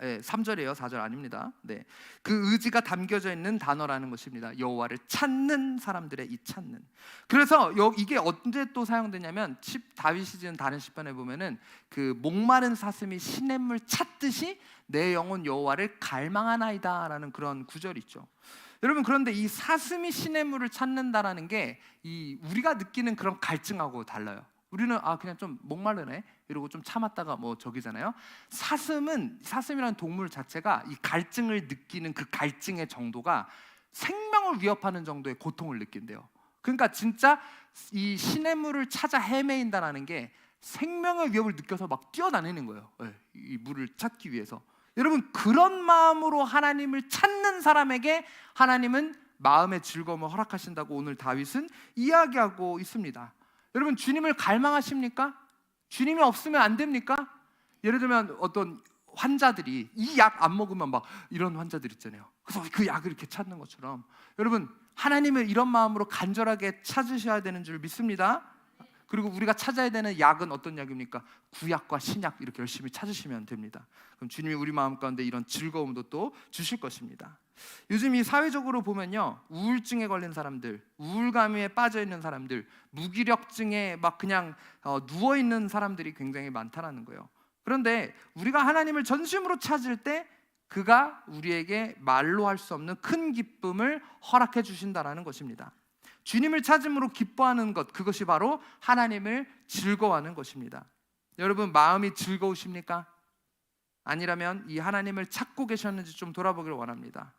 네, 3절이에요. 4절 아닙니다. 네, 그 의지가 담겨져 있는 단어라는 것입니다. 여호와를 찾는 사람들의 이 찾는. 그래서 이게 언제 또 사용되냐면 다윗이 지은 다른 시편에 보면은 그 목마른 사슴이 시냇물 찾듯이 내 영혼 여호와를 갈망하나이다라는 그런 구절이 있죠. 여러분, 그런데 이 사슴이 시냇물을 찾는다라는 게 이 우리가 느끼는 그런 갈증하고 달라요. 우리는 그냥 좀 목마르네 이러고 좀 참았다가 뭐 저기잖아요. 사슴이라는 동물 자체가 이 갈증을 느끼는 그 갈증의 정도가 생명을 위협하는 정도의 고통을 느낀대요. 그러니까 진짜 이 시냇물을 찾아 헤매인다라는 게 생명의 위협을 느껴서 막 뛰어다니는 거예요. 이 물을 찾기 위해서. 여러분, 그런 마음으로 하나님을 찾는 사람에게 하나님은 마음의 즐거움을 허락하신다고 오늘 다윗은 이야기하고 있습니다. 여러분, 주님을 갈망하십니까? 주님이 없으면 안 됩니까? 예를 들면 어떤 환자들이 이 약 안 먹으면 막 이런 환자들 있잖아요. 그래서 그 약을 이렇게 찾는 것처럼 여러분 하나님을 이런 마음으로 간절하게 찾으셔야 되는 줄 믿습니다. 그리고 우리가 찾아야 되는 약은 어떤 약입니까? 구약과 신약 이렇게 열심히 찾으시면 됩니다. 그럼 주님이 우리 마음 가운데 이런 즐거움도 또 주실 것입니다. 요즘 이 사회적으로 보면요, 우울증에 걸린 사람들, 우울감에 빠져 있는 사람들, 무기력증에 막 그냥 누워 있는 사람들이 굉장히 많다라는 거예요. 그런데 우리가 하나님을 전심으로 찾을 때 그가 우리에게 말로 할 수 없는 큰 기쁨을 허락해 주신다라는 것입니다. 주님을 찾음으로 기뻐하는 것, 그것이 바로 하나님을 즐거워하는 것입니다. 여러분 마음이 즐거우십니까? 아니라면 이 하나님을 찾고 계셨는지 좀 돌아보기를 원합니다.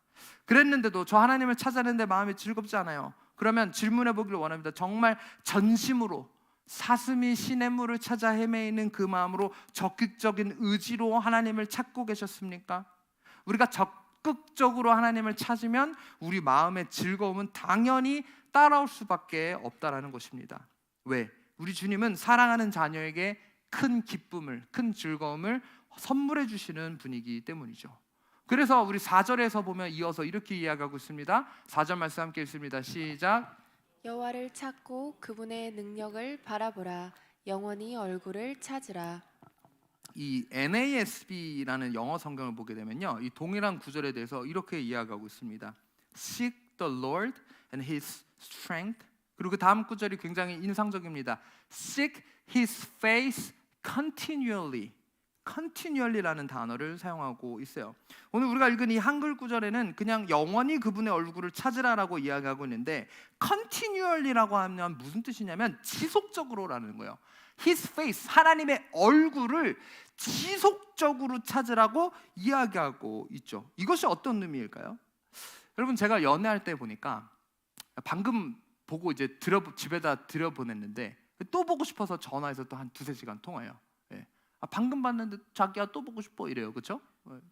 그랬는데도 저 하나님을 찾았는데 마음이 즐겁지 않아요. 그러면 질문해 보기를 원합니다. 정말 전심으로 사슴이 시냇물을 찾아 헤매이는 그 마음으로 적극적인 의지로 하나님을 찾고 계셨습니까? 우리가 적극적으로 하나님을 찾으면 우리 마음의 즐거움은 당연히 따라올 수밖에 없다라는 것입니다. 왜? 우리 주님은 사랑하는 자녀에게 큰 기쁨을, 큰 즐거움을 선물해 주시는 분이기 때문이죠. 그래서 우리 4절에서 보면 이어서 이렇게 이야기하고 있습니다. 4절 말씀 함께 읽습니다. 시작. 여호와를 찾고 그분의 능력을 바라보라. 영원히 얼굴을 찾으라. 이 NASB라는 영어 성경을 보게 되면요, 이 동일한 구절에 대해서 이렇게 이야기하고 있습니다. Seek the Lord and His strength. 그리고 그 다음 구절이 굉장히 인상적입니다. Seek His face continually. continually라는 단어를 사용하고 있어요. 오늘 우리가 읽은 이 한글 구절에는 그냥 영원히 그분의 얼굴을 찾으라라고 이야기하고 있는데 continually라고 하면 무슨 뜻이냐면 지속적으로라는 거예요. His face, 하나님의 얼굴을 지속적으로 찾으라고 이야기하고 있죠. 이것이 어떤 의미일까요? 여러분 제가 연애할 때 보니까 방금 보고 이제 집에다 들여보냈는데 또 보고 싶어서 전화해서 또 한 2-3시간 통화해요. 예. 방금 봤는데 자기야 또 보고 싶어 이래요. 그렇죠?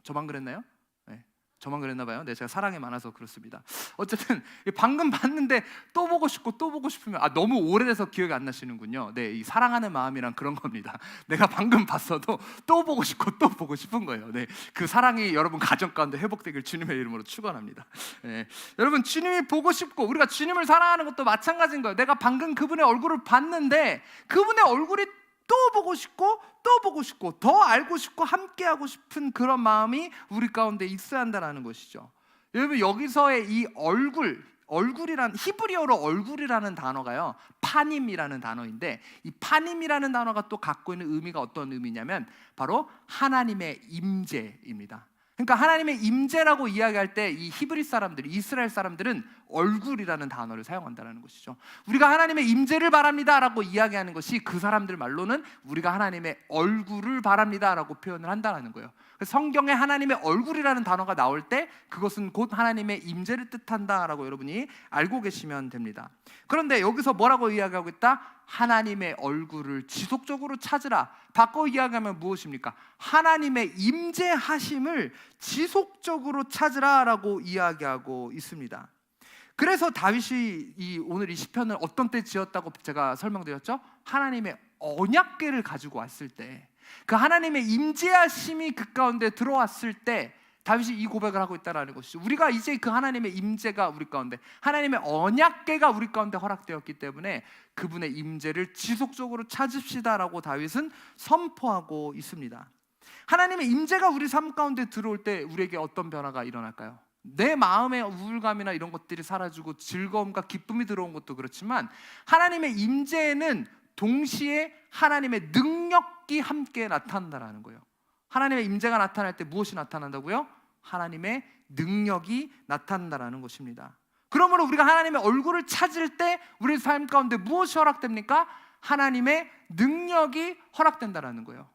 저만 그랬나요? 예. 저만 그랬나 봐요. 네, 제가 사랑이 많아서 그렇습니다. 어쨌든 방금 봤는데 또 보고 싶고 또 보고 싶으면 너무 오래돼서 기억이 안 나시는군요. 네, 이 사랑하는 마음이란 그런 겁니다. 내가 방금 봤어도 또 보고 싶고 또 보고 싶은 거예요. 네, 그 사랑이 여러분 가정 가운데 회복되길 주님의 이름으로 축원합니다. 네, 여러분 주님이 보고 싶고 우리가 주님을 사랑하는 것도 마찬가지인 거예요. 내가 방금 그분의 얼굴을 봤는데 그분의 얼굴이 또 보고 싶고 또 보고 싶고 더 알고 싶고 함께하고 싶은 그런 마음이 우리 가운데 있어야 한다는 것이죠. 여러분 여기서의 이 얼굴이란 히브리어로 얼굴이라는 단어가요 파님이라는 단어인데 이 파님이라는 단어가 또 갖고 있는 의미가 어떤 의미냐면 바로 하나님의 임재입니다. 그러니까 하나님의 임재라고 이야기할 때 이 히브리 사람들, 이스라엘 사람들은 얼굴이라는 단어를 사용한다는 것이죠. 우리가 하나님의 임재를 바랍니다라고 이야기하는 것이 그 사람들 말로는 우리가 하나님의 얼굴을 바랍니다라고 표현을 한다는 거예요. 성경에 하나님의 얼굴이라는 단어가 나올 때 그것은 곧 하나님의 임재를 뜻한다라고 여러분이 알고 계시면 됩니다. 그런데 여기서 뭐라고 이야기하고 있다? 하나님의 얼굴을 지속적으로 찾으라. 바꿔 이야기하면 무엇입니까? 하나님의 임재하심을 지속적으로 찾으라라고 이야기하고 있습니다. 그래서 다윗이 오늘 이 시편을 어떤 때 지었다고 제가 설명드렸죠? 하나님의 언약궤를 가지고 왔을 때, 그 하나님의 임재하심이 그 가운데 들어왔을 때 다윗이 이 고백을 하고 있다는 것이죠. 우리가 이제 그 하나님의 임재가 우리 가운데, 하나님의 언약궤가 우리 가운데 허락되었기 때문에 그분의 임재를 지속적으로 찾읍시다라고 다윗은 선포하고 있습니다. 하나님의 임재가 우리 삶 가운데 들어올 때 우리에게 어떤 변화가 일어날까요? 내 마음의 우울감이나 이런 것들이 사라지고 즐거움과 기쁨이 들어온 것도 그렇지만 하나님의 임재에는 동시에 하나님의 능력이 함께 나타난다는 거예요. 하나님의 임재가 나타날 때 무엇이 나타난다고요? 하나님의 능력이 나타난다는 것입니다. 그러므로 우리가 하나님의 얼굴을 찾을 때 우리 삶 가운데 무엇이 허락됩니까? 하나님의 능력이 허락된다는 거예요.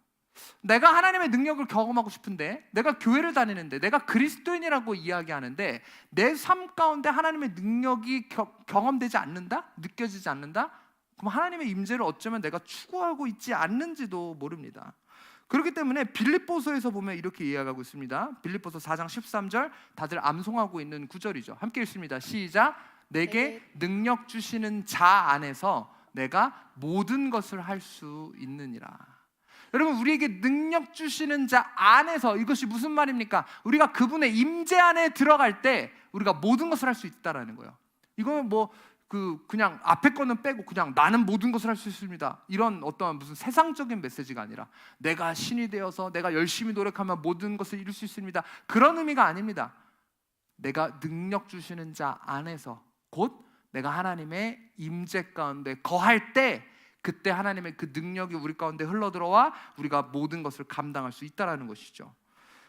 내가 하나님의 능력을 경험하고 싶은데, 내가 교회를 다니는데, 내가 그리스도인이라고 이야기하는데 내 삶 가운데 하나님의 능력이 경험되지 않는다? 느껴지지 않는다? 그럼 하나님의 임재를 어쩌면 내가 추구하고 있지 않는지도 모릅니다. 그렇기 때문에 빌립보서에서 보면 이렇게 이야기하고 있습니다. 빌립보서 4장 13절, 다들 암송하고 있는 구절이죠. 함께 읽습니다. 시작. 내게 능력 주시는 자 안에서 내가 모든 것을 할 수 있느니라. 여러분, 우리에게 능력 주시는 자 안에서, 이것이 무슨 말입니까? 우리가 그분의 임재 안에 들어갈 때 우리가 모든 것을 할 수 있다라는 거예요. 이거는 그냥 앞에 거는 빼고 그냥 나는 모든 것을 할 수 있습니다, 이런 어떤 무슨 세상적인 메시지가 아니라 내가 신이 되어서 내가 열심히 노력하면 모든 것을 이룰 수 있습니다, 그런 의미가 아닙니다. 내가 능력 주시는 자 안에서, 곧 내가 하나님의 임재 가운데 거할 때, 그때 하나님의 그 능력이 우리 가운데 흘러들어와 우리가 모든 것을 감당할 수 있다라는 것이죠.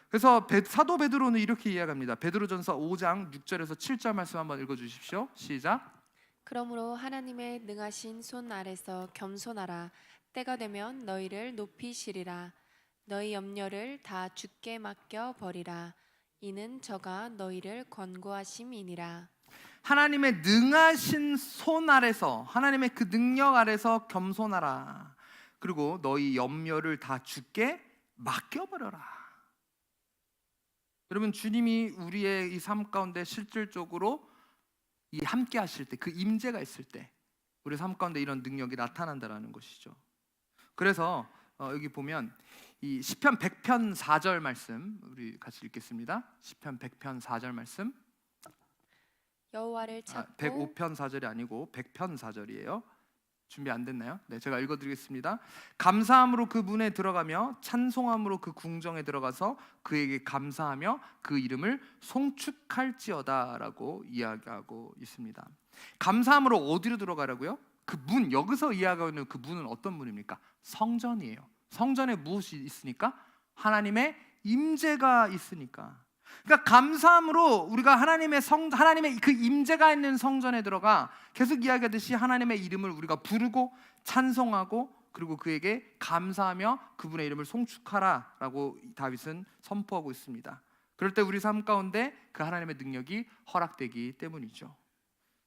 그래서 사도 베드로는 이렇게 이야기합니다. 베드로전서 5장 6절에서 7절 말씀 한번 읽어주십시오. 시작. 그러므로 하나님의 능하신 손 아래서 겸손하라. 때가 되면 너희를 높이시리라. 너희 염려를 다 주께 맡겨 버리라. 이는 저가 너희를 권고하심이니라. 하나님의 능하신 손 아래서, 하나님의 그 능력 아래서 겸손하라. 그리고 너희 염려를 다 주께 맡겨버려라. 여러분, 주님이 우리의 이 삶 가운데 실질적으로 이 함께 하실 때, 그 임재가 있을 때 우리 삶 가운데 이런 능력이 나타난다라는 것이죠. 그래서 여기 보면 이 시편 100편 4절 말씀 우리 같이 읽겠습니다. 시편 100편 4절 말씀. 여호와를 찾고 105편 4절이 아니고 100편 4절이에요. 준비 안 됐나요? 네, 제가 읽어드리겠습니다. 감사함으로 그 문에 들어가며 찬송함으로 그 궁정에 들어가서 그에게 감사하며 그 이름을 송축할지어다라고 이야기하고 있습니다. 감사함으로 어디로 들어가라고요? 그 문, 여기서 이야기하고 있는 그 문은 어떤 문입니까? 성전이에요. 성전에 무엇이 있으니까? 하나님의 임재가 있으니까. 그러니까 감사함으로 우리가 하나님의 그 임재가 있는 성전에 들어가 계속 이야기하듯이 하나님의 이름을 우리가 부르고 찬송하고, 그리고 그에게 감사하며 그분의 이름을 송축하라라고 다윗은 선포하고 있습니다. 그럴 때 우리 삶 가운데 그 하나님의 능력이 허락되기 때문이죠.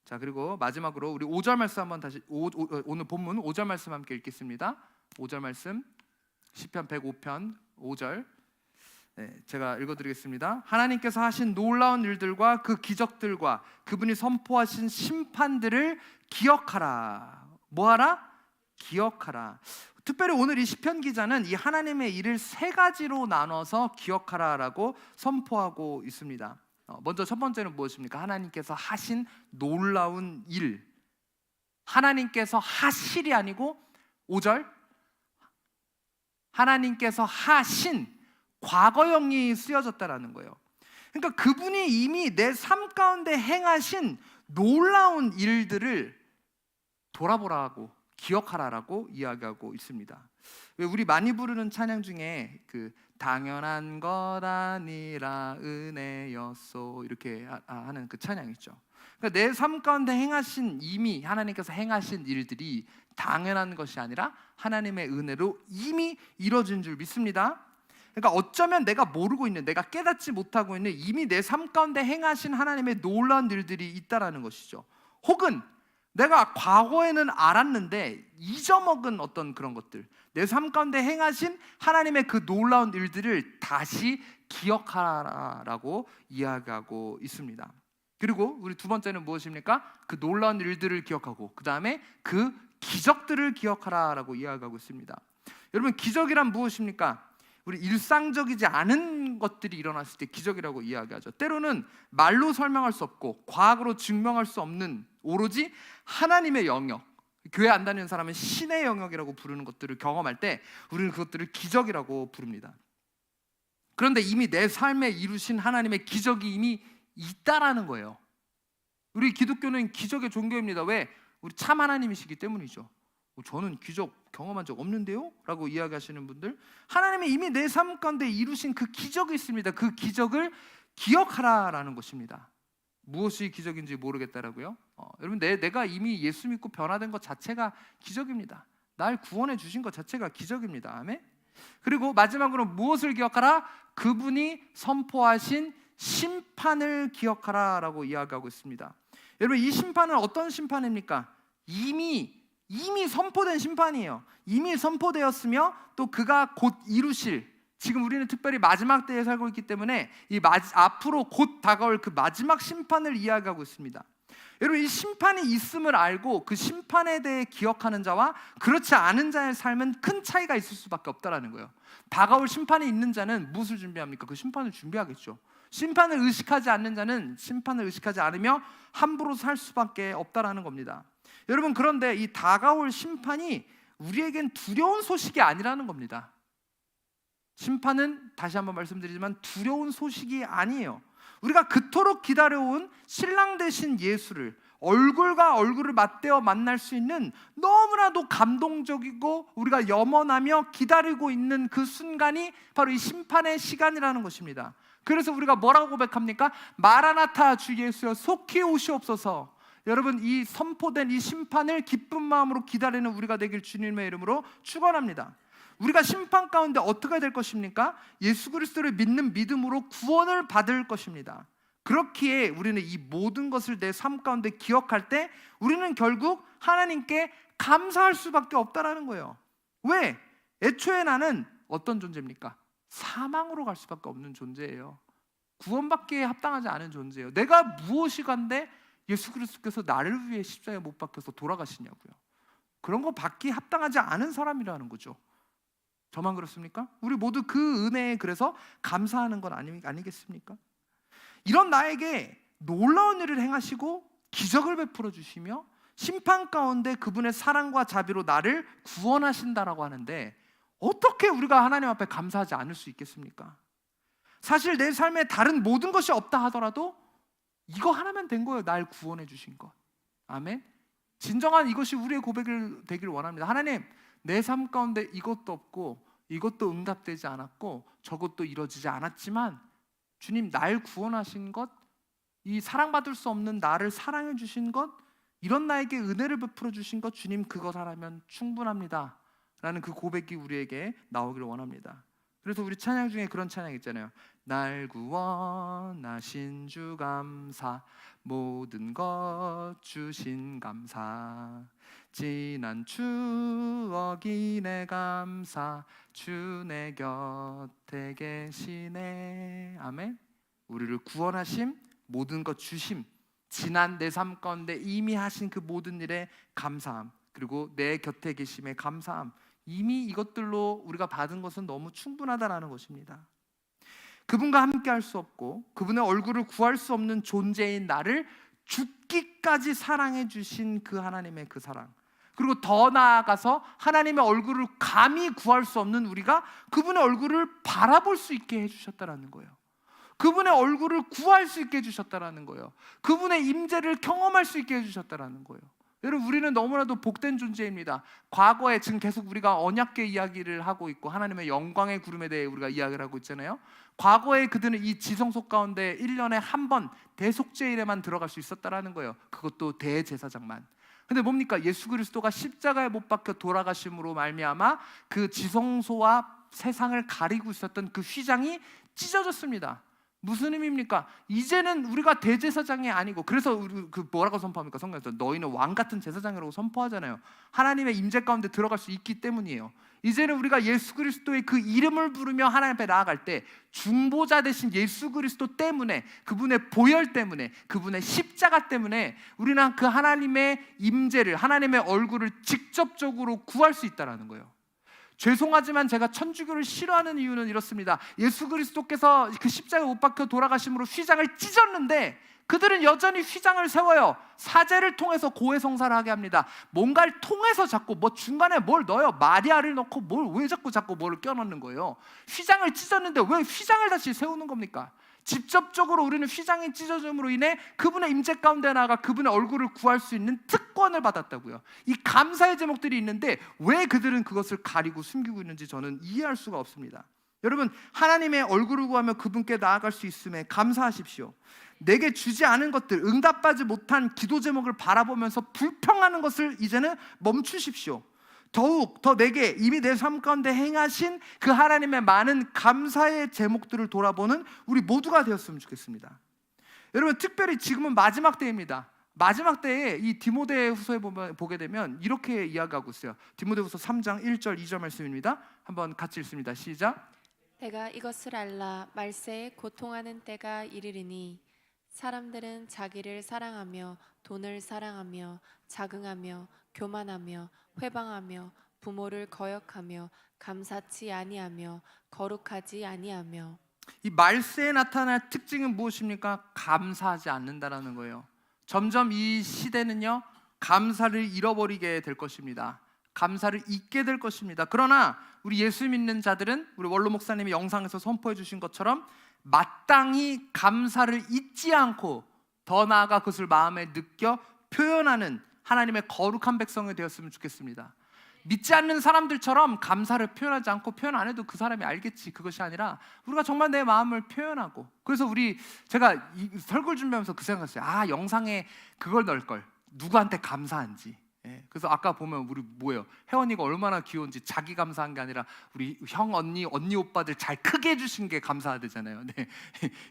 자, 그리고 마지막으로 우리 5절 말씀 한번 다시 오늘 본문 5절 말씀 함께 읽겠습니다. 5절 말씀, 시편 105편 5절. 네, 제가 읽어드리겠습니다. 하나님께서 하신 놀라운 일들과 그 기적들과 그분이 선포하신 심판들을 기억하라. 뭐하라? 기억하라. 특별히 오늘 이 시편 기자는 이 하나님의 일을 세 가지로 나눠서 기억하라라고 선포하고 있습니다. 먼저 첫 번째는 무엇입니까? 하나님께서 하신 놀라운 일. 하나님께서 하실이 아니고 5절 하나님께서 하신 과거형이 쓰여졌다라는 거예요. 그러니까 그분이 이미 내 삶 가운데 행하신 놀라운 일들을 돌아보라고, 기억하라라고 이야기하고 있습니다. 왜 우리 많이 부르는 찬양 중에 그 당연한 것 아니라 은혜였소 이렇게 하는 그 찬양 있죠. 그러니까 내 삶 가운데 행하신, 이미 하나님께서 행하신 일들이 당연한 것이 아니라 하나님의 은혜로 이미 이루어진 줄 믿습니다. 그러니까 어쩌면 내가 모르고 있는, 내가 깨닫지 못하고 있는 이미 내 삶 가운데 행하신 하나님의 놀라운 일들이 있다라는 것이죠. 혹은 내가 과거에는 알았는데 잊어먹은 어떤 그런 것들, 내 삶 가운데 행하신 하나님의 그 놀라운 일들을 다시 기억하라라고 이야기하고 있습니다. 그리고 우리 두 번째는 무엇입니까? 그 놀라운 일들을 기억하고 그 다음에 그 기적들을 기억하라라고 이야기하고 있습니다. 여러분, 기적이란 무엇입니까? 우리 일상적이지 않은 것들이 일어났을 때 기적이라고 이야기하죠. 때로는 말로 설명할 수 없고 과학으로 증명할 수 없는 오로지 하나님의 영역, 교회 안 다니는 사람은 신의 영역이라고 부르는 것들을 경험할 때 우리는 그것들을 기적이라고 부릅니다. 그런데 이미 내 삶에 이루신 하나님의 기적이 이미 있다라는 거예요. 우리 기독교는 기적의 종교입니다. 왜? 우리 참 하나님이시기 때문이죠. 저는 기적 경험한 적 없는데요? 라고 이야기하시는 분들, 하나님이 이미 내 삶 가운데 이루신 그 기적이 있습니다. 그 기적을 기억하라라는 것입니다. 무엇이 기적인지 모르겠다라고요? 여러분, 내가 이미 예수 믿고 변화된 것 자체가 기적입니다. 날 구원해 주신 것 자체가 기적입니다. 아멘? 그리고 마지막으로 무엇을 기억하라? 그분이 선포하신 심판을 기억하라라고 이야기하고 있습니다. 여러분, 이 심판은 어떤 심판입니까? 이미 선포된 심판이에요. 이미 선포되었으며 또 그가 곧 이루실, 지금 우리는 특별히 마지막 때에 살고 있기 때문에 앞으로 곧 다가올 그 마지막 심판을 이야기하고 있습니다. 여러분, 이 심판이 있음을 알고 그 심판에 대해 기억하는 자와 그렇지 않은 자의 삶은 큰 차이가 있을 수밖에 없다라는 거예요. 다가올 심판이 있는 자는 무엇을 준비합니까? 그 심판을 준비하겠죠. 심판을 의식하지 않는 자는 심판을 의식하지 않으며 함부로 살 수밖에 없다라는 겁니다. 여러분, 그런데 이 다가올 심판이 우리에겐 두려운 소식이 아니라는 겁니다. 심판은 다시 한번 말씀드리지만 두려운 소식이 아니에요. 우리가 그토록 기다려온 신랑 되신 예수를 얼굴과 얼굴을 맞대어 만날 수 있는 너무나도 감동적이고 우리가 염원하며 기다리고 있는 그 순간이 바로 이 심판의 시간이라는 것입니다. 그래서 우리가 뭐라고 고백합니까? 마라나타 주 예수여 속히 오시옵소서. 여러분, 이 선포된 이 심판을 기쁜 마음으로 기다리는 우리가 되길 주님의 이름으로 축원합니다. 우리가 심판 가운데 어떻게 될 것입니까? 예수 그리스도를 믿는 믿음으로 구원을 받을 것입니다. 그렇기에 우리는 이 모든 것을 내 삶 가운데 기억할 때 우리는 결국 하나님께 감사할 수밖에 없다라는 거예요. 왜? 애초에 나는 어떤 존재입니까? 사망으로 갈 수밖에 없는 존재예요. 구원받기에 합당하지 않은 존재예요. 내가 무엇이 간데 예수 그리스도께서 나를 위해 십자가에 못 박혀서 돌아가시냐고요. 그런 거 받기 합당하지 않은 사람이라는 거죠. 저만 그렇습니까? 우리 모두 그 은혜에 그래서 감사하는 건 아니겠습니까? 이런 나에게 놀라운 일을 행하시고 기적을 베풀어 주시며 심판 가운데 그분의 사랑과 자비로 나를 구원하신다라고 하는데 어떻게 우리가 하나님 앞에 감사하지 않을 수 있겠습니까? 사실 내 삶에 다른 모든 것이 없다 하더라도 이거 하나면 된 거예요. 날 구원해 주신 것. 아멘. 진정한 이것이 우리의 고백이 되길 원합니다. 하나님, 내 삶 가운데 이것도 없고 이것도 응답되지 않았고 저것도 이루어지지 않았지만 주님, 날 구원하신 것, 이 사랑받을 수 없는 나를 사랑해 주신 것, 이런 나에게 은혜를 베풀어 주신 것, 주님 그것 하나면 충분합니다 라는 그 고백이 우리에게 나오기를 원합니다. 그래서 우리 찬양 중에 그런 찬양 있잖아요. 날 구원하신 주 감사, 모든 것 주신 감사, 지난 추억이 내 감사, 주 내 곁에 계시네. 아멘. 우리를 구원하심, 모든 것 주심, 지난 내 삶 가운데 이미 하신 그 모든 일에 감사함, 그리고 내 곁에 계심에 감사함, 이미 이것들로 우리가 받은 것은 너무 충분하다라는 것입니다. 그분과 함께 할 수 없고 그분의 얼굴을 구할 수 없는 존재인 나를 죽기까지 사랑해 주신 그 하나님의 그 사랑, 그리고 더 나아가서 하나님의 얼굴을 감히 구할 수 없는 우리가 그분의 얼굴을 바라볼 수 있게 해주셨다라는 거예요. 그분의 얼굴을 구할 수 있게 해주셨다라는 거예요. 그분의 임재를 경험할 수 있게 해주셨다라는 거예요. 여러분, 우리는 너무나도 복된 존재입니다. 과거에 지금 계속 우리가 언약궤 이야기를 하고 있고 하나님의 영광의 구름에 대해 우리가 이야기를 하고 있잖아요. 과거에 그들은 이 지성소 가운데 1년에 한 번 대속죄일에만 들어갈 수 있었다라는 거예요. 그것도 대제사장만. 근데 뭡니까? 예수 그리스도가 십자가에 못 박혀 돌아가심으로 말미암아 그 지성소와 세상을 가리고 있었던 그 휘장이 찢어졌습니다. 무슨 의미입니까? 이제는 우리가 대제사장이 아니고, 그래서 우리 그 뭐라고 선포합니까? 성경에서 너희는 왕 같은 제사장이라고 선포하잖아요. 하나님의 임재 가운데 들어갈 수 있기 때문이에요. 이제는 우리가 예수 그리스도의 그 이름을 부르며 하나님 앞에 나아갈 때 중보자 되신 예수 그리스도 때문에, 그분의 보혈 때문에, 그분의 십자가 때문에 우리는 그 하나님의 임재를, 하나님의 얼굴을 직접적으로 구할 수 있다는 거예요. 죄송하지만 제가 천주교를 싫어하는 이유는 이렇습니다. 예수 그리스도께서 그 십자가에 못 박혀 돌아가심으로 휘장을 찢었는데 그들은 여전히 휘장을 세워요. 사제를 통해서 고해성사를 하게 합니다. 뭔가를 통해서 자꾸 뭐 중간에 뭘 넣어요. 마리아를 넣고 왜 자꾸 뭘 껴넣는 거예요. 휘장을 찢었는데 왜 휘장을 다시 세우는 겁니까? 직접적으로 우리는 휘장이 찢어짐으로 인해 그분의 임재 가운데 나아가 그분의 얼굴을 구할 수 있는 특권을 받았다고요. 이 감사의 제목들이 있는데 왜 그들은 그것을 가리고 숨기고 있는지 저는 이해할 수가 없습니다. 여러분, 하나님의 얼굴을 구하며 그분께 나아갈 수 있음에 감사하십시오. 내게 주지 않은 것들, 응답받지 못한 기도 제목을 바라보면서 불평하는 것을 이제는 멈추십시오. 더욱 더 내게 이미 내 삶 가운데 행하신 그 하나님의 많은 감사의 제목들을 돌아보는 우리 모두가 되었으면 좋겠습니다. 여러분, 특별히 지금은 마지막 때입니다. 마지막 때에 이 디모데후서에 보게 되면 이렇게 이야기하고 있어요. 디모데후서 3장 1절 2절 말씀입니다. 한번 같이 읽습니다. 시작. 내가 이것을 알라. 말세에 고통하는 때가 이르리니 사람들은 자기를 사랑하며 돈을 사랑하며 자긍하며 교만하며 회방하며 부모를 거역하며 감사치 아니하며 거룩하지 아니하며. 이 말세에 나타날 특징은 무엇입니까? 감사하지 않는다라는 거예요. 점점 이 시대는요, 감사를 잃어버리게 될 것입니다. 감사를 잊게 될 것입니다. 그러나 우리 예수 믿는 자들은 우리 원로 목사님이 영상에서 선포해 주신 것처럼 마땅히 감사를 잊지 않고 더 나아가 그것을 마음에 느껴 표현하는 하나님의 거룩한 백성이 되었으면 좋겠습니다. 믿지 않는 사람들처럼 감사를 표현하지 않고 표현 안 해도 그 사람이 알겠지, 그것이 아니라 우리가 정말 내 마음을 표현하고. 그래서 제가 이 설교를 준비하면서 그 생각했어요. 영상에 그걸 넣을 걸, 누구한테 감사한지. 그래서 아까 보면 우리 뭐예요? 혜원이가 얼마나 귀여운지 자기 감사한 게 아니라 우리 형, 언니 오빠들 잘 크게 해주신 게 감사되잖아요. 네.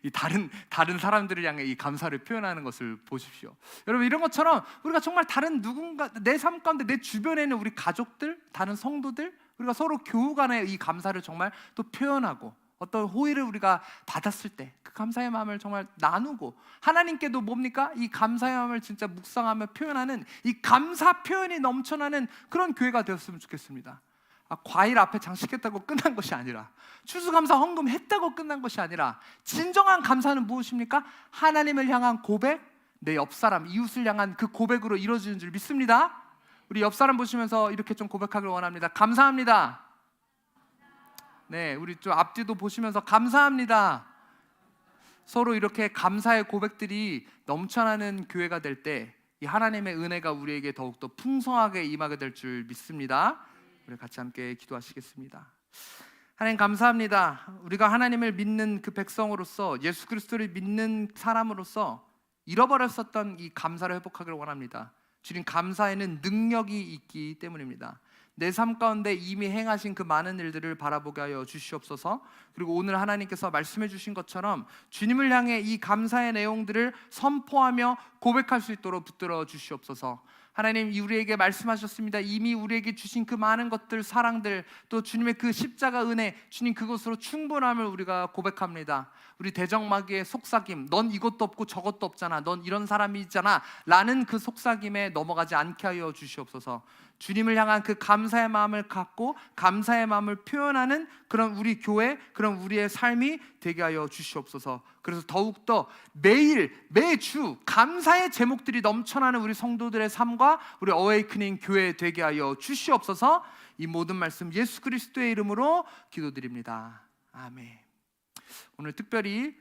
이 다른 사람들을 향해 이 감사를 표현하는 것을 보십시오. 여러분, 이런 것처럼 우리가 정말 다른 누군가, 내 삶 가운데 내 주변에 있는 우리 가족들, 다른 성도들, 우리가 서로 교우 간에 이 감사를 정말 또 표현하고, 어떤 호의를 우리가 받았을 때 그 감사의 마음을 정말 나누고, 하나님께도 뭡니까? 이 감사의 마음을 진짜 묵상하며 표현하는 이 감사 표현이 넘쳐나는 그런 교회가 되었으면 좋겠습니다. 과일 앞에 장식했다고 끝난 것이 아니라, 추수감사 헌금 했다고 끝난 것이 아니라, 진정한 감사는 무엇입니까? 하나님을 향한 고백, 내 옆사람, 이웃을 향한 그 고백으로 이루어지는 줄 믿습니다. 우리 옆사람 보시면서 이렇게 좀 고백하길 원합니다. 감사합니다. 네, 우리 좀 앞뒤도 보시면서 감사합니다. 서로 이렇게 감사의 고백들이 넘쳐나는 교회가 될 때 이 하나님의 은혜가 우리에게 더욱더 풍성하게 임하게 될 줄 믿습니다. 우리 같이 함께 기도하시겠습니다. 하나님 감사합니다. 우리가 하나님을 믿는 그 백성으로서, 예수 그리스도를 믿는 사람으로서 잃어버렸었던 이 감사를 회복하기를 원합니다. 주님, 감사에는 능력이 있기 때문입니다. 내 삶 가운데 이미 행하신 그 많은 일들을 바라보게 하여 주시옵소서. 그리고 오늘 하나님께서 말씀해 주신 것처럼 주님을 향해 이 감사의 내용들을 선포하며 고백할 수 있도록 붙들어 주시옵소서. 하나님, 우리에게 말씀하셨습니다. 이미 우리에게 주신 그 많은 것들, 사랑들, 또 주님의 그 십자가 은혜, 주님 그것으로 충분함을 우리가 고백합니다. 우리 대적마귀의 속삭임, 넌 이것도 없고 저것도 없잖아, 넌 이런 사람이잖아 라는 그 속삭임에 넘어가지 않게 하여 주시옵소서. 주님을 향한 그 감사의 마음을 갖고 감사의 마음을 표현하는 그런 우리 교회, 그런 우리의 삶이 되게 하여 주시옵소서. 그래서 더욱더 매주 감사의 제목들이 넘쳐나는 우리 성도들의 삶과 우리 어웨이크닝 교회 되게 하여 주시옵소서. 이 모든 말씀 예수 그리스도의 이름으로 기도드립니다. 아멘. 오늘 특별히